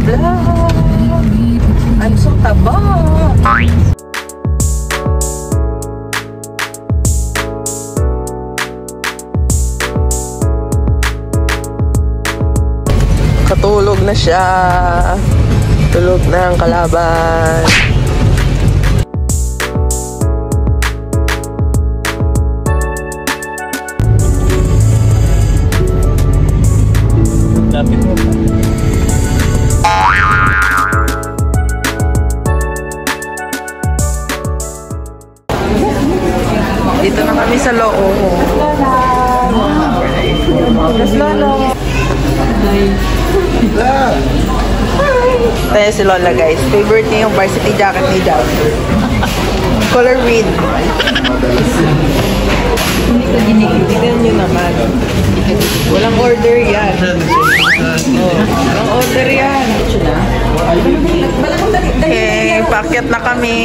vlog. I'm so taba. Katulog na siya. Tulog na ang kalaban. Lapit mo. Dito na kami sa loob. Yes, Lolo. Tayo si Lola, guys. Favorite niya yung varsity jacket ni Dad. Color red. Hindi ko ginikit. Tignan nyo naman. Walang order yan. Walang order yan. Okay, packet na kami.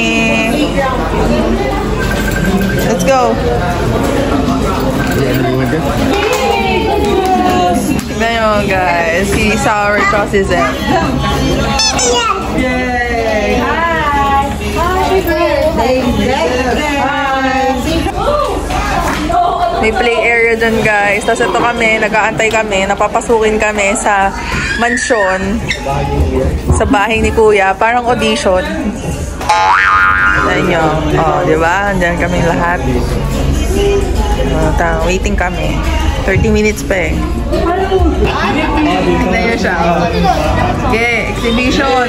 Let's go. Tignan nyo, guys. Si Sour Sauce is it. Yay! Hi! Happy birthday! May play area dyan, guys. Tapos ito kami, nag-aantay kami, napapasukin kami sa mansyon. Sa bahay ni Kuya. Parang audition. Ayan nyo. O, diba? Andyan kami lahat. Waiting kami. 30 minutes pa eh. Tignan nyo siya. Okay, exhibition.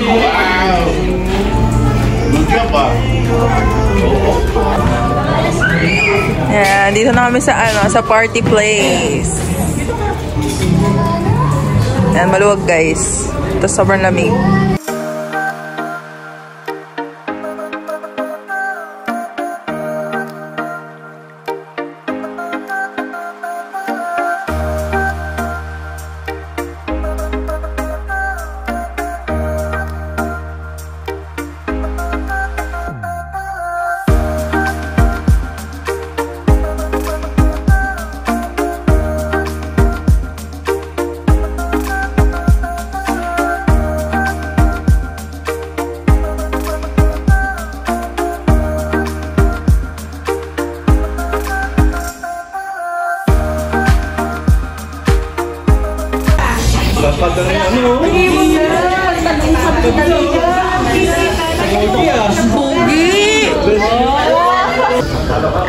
Yeah, dito na kami sa sa party place. Yan, maluwag guys. Tapos sobrang lamig.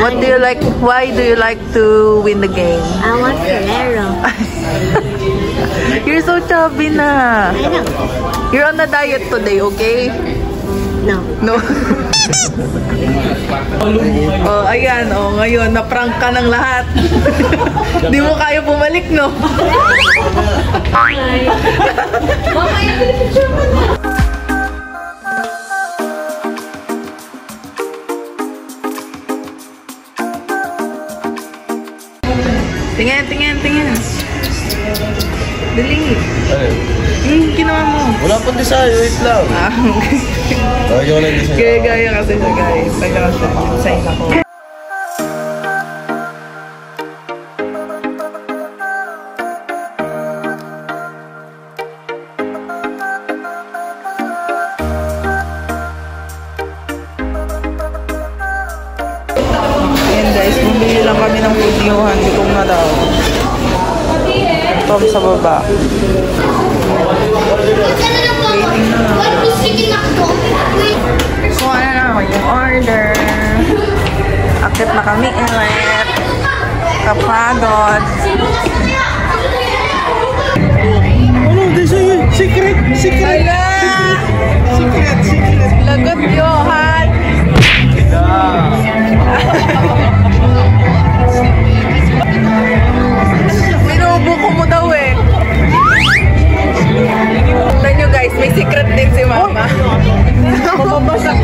What do you like? Why do you like to win the game? I want Ferrero. You're so chubby na. I know. You're on a diet today, okay? No. No. Oh, ayan. Oh, ngayon, na-prank ka ng lahat. Di mo kaya bumalik, no? Mama, yung picture mo na. Tingin, tingin, tingin. Dali. Ginawa mo. Wala pang design, wait lang. Gaya lang design. Gaya kasi siya, guys. Nag-design ako. Ayan guys, bumili lang kami ng videohan. Gutom na daw. Ito sa baba. Waiting na. So, ano na yung order. Akit na kami ulit. Kapagod. Ano? Design? Secret? Secret? Secret? Secret? Lagot Johan. Minubuko mo daw eh. Tignan nyo guys, may secret din si Mama. Mababasak.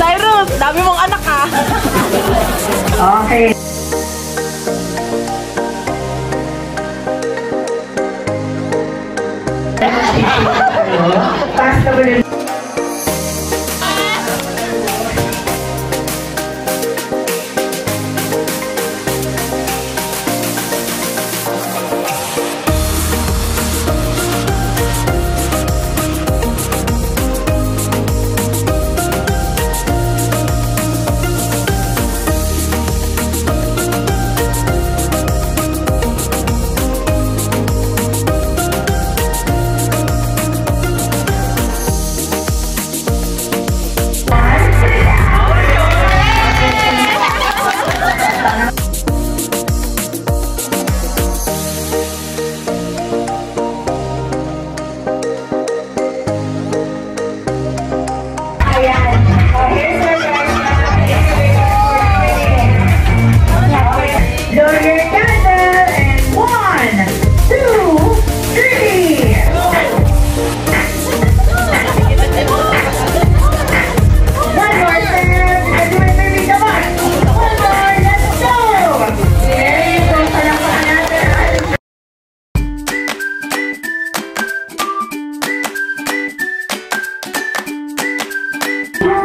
Cyrus, dami mong anak ha. Okay. Basta ba rin?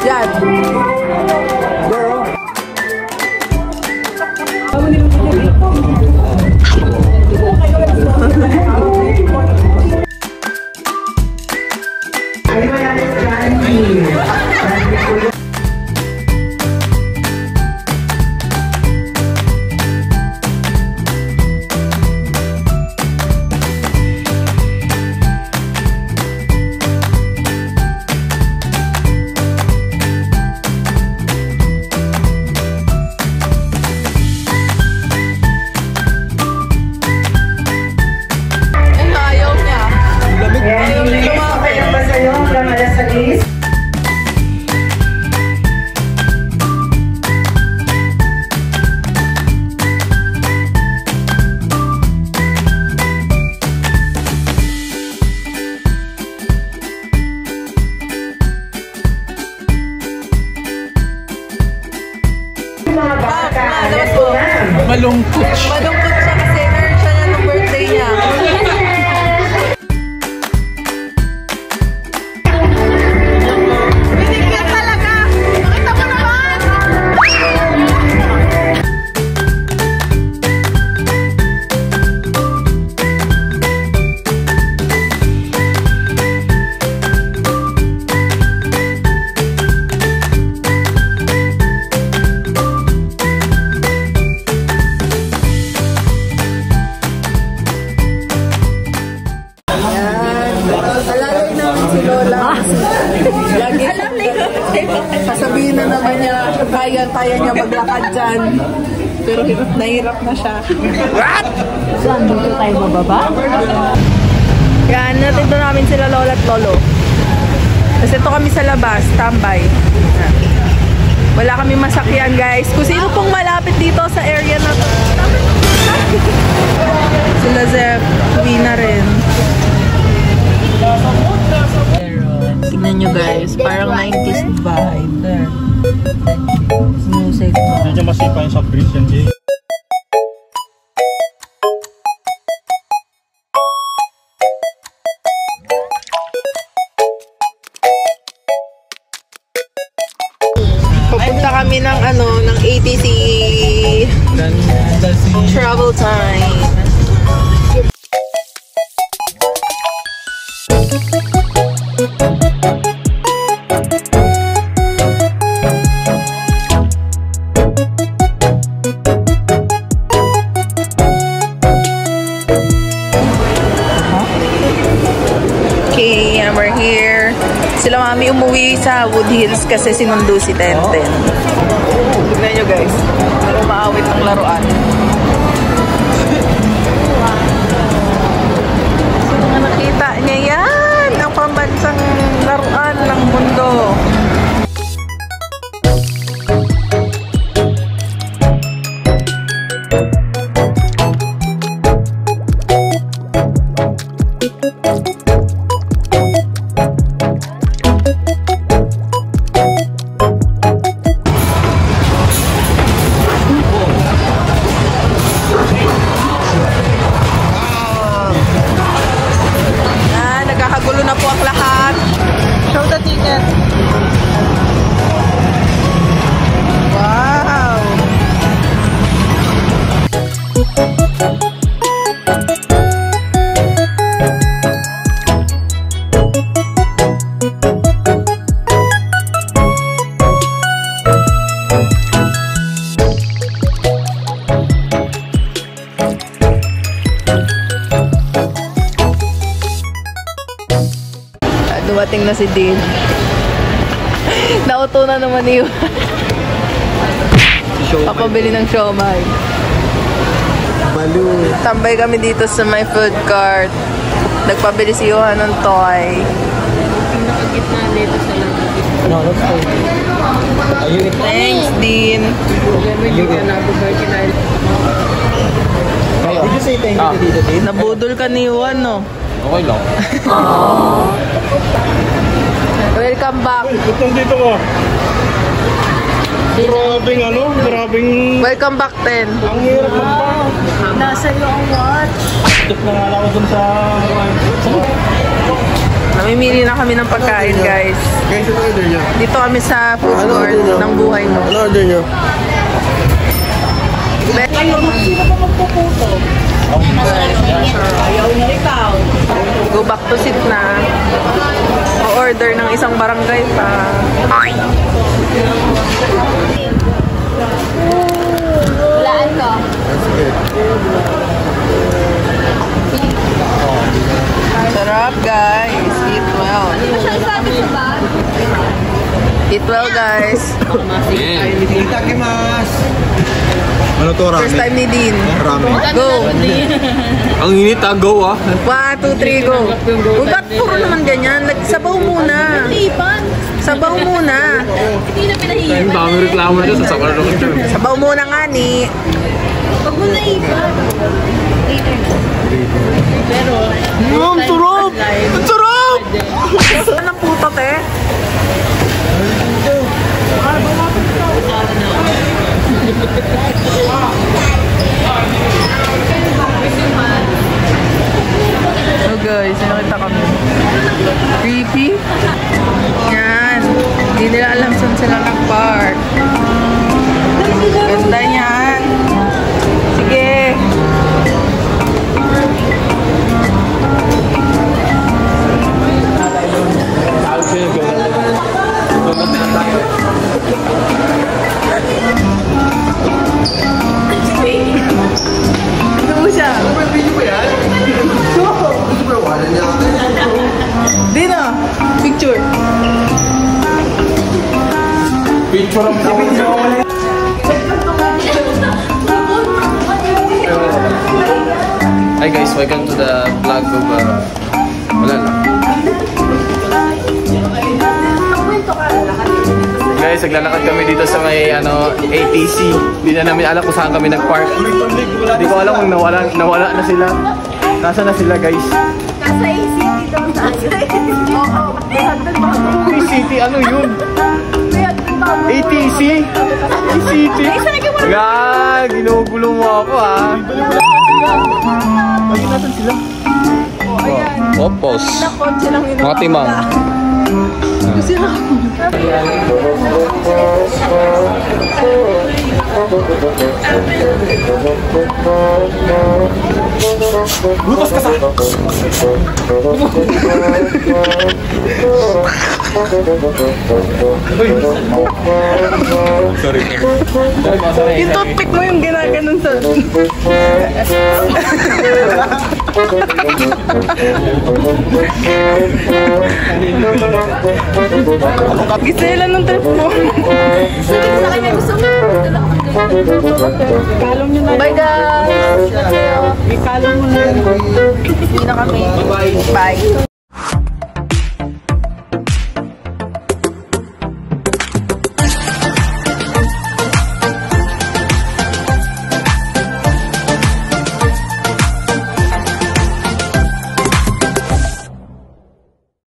Yan. Malungkot siya. Malungkot siya kasi meron siya na ng birthday niya. Binigyan talaga! Nakita mo naman! Sasabihin na naman niya, kaya niya maglakad dyan. Pero nahirap na siya. What? Saan dito tayo bababa? Yan, natito namin sila lola at lolo. Kasi ito kami sa labas, tambay. Wala kami masakyan guys. Kung sino pong malapit dito sa area na to. Sila Zep, uwi na rin. Tignan nyo guys, parang 90s vibe. Music pa. Medyo masipa yung soft drinks yan, Jay. Pupunta kami ng ng ATC travel time. Okay, and we're here. Sila mami umuwi sa Wood Hills kasi sinundo si Tenten. Tignan nyo guys, umaawit ng laruan. Sino nakita niya yan? Ang pambansang laruan ng mundo. Gising na si Dean. Nauto na naman yun. Papabili ng siomay. Malu. Tambay kami dito sa my food cart. Nagpabili si Johan ng toy. Nakagitna dito sa labas. No, let's go. Thanks, Dean. Did you say thank you to Tito Dean? Nabudol ka ni Juan, no? Okay lang. Welcome back. Itong dito ko. Grabing ano? Grabing... Welcome back, Ten. Ang hirap magpa. Nasa iyo ang watch. Tuk na nga ako dun sa... Namimili na kami ng pagkain, guys. Guys, ano order nyo? Dito kami sa food court ng buhay mo. Ano order nyo? Go back to seat na. O-order ng isang barangay pa. Walaan ko. That's good. Sarap, guys. Eat well. Eat well, guys. Ano to, ramen? First time ni Dean. Ramen. Go. Ang init ah, go ah. 1, 2, 3, go. Uy, ba't puro naman ganyan? Sabaw muna. Sabaw muna. Hindi na pinahihipan. Ang dami reklamo nito sa sakar ng ito. Sabaw muna nga ni. Huwag mo naipan. Pero, Ang sarap! Ang sarap! Saan ang puto, te? Oh guys, nakita kami. Creepy. Yan. Hindi nila alam saan sila nag-park. Ganda yan. Sige. Ito mo siya. Di na. Picture. Picture of the Hi guys, welcome to the vlog of wala lang. Guys, naglalakad kami dito sa may ATC. Hindi na namin alam kung saan kami nag-park. Hindi ko alam kung nawala na sila. Nasaan na sila, guys? nasa ACT daw. Oo. ACT, ano yun? ATC? ACT? Gag, ginugulo mo ako ah. Ay, nasan sila? Oh, Opos. Mga timang. Lutos ka sa! Sorry. Yung toothpick mo yung ginaganon sa... Gisa nila ng trip mo. Bye guys! Ikalong mo na. Hindi na kami. Bye.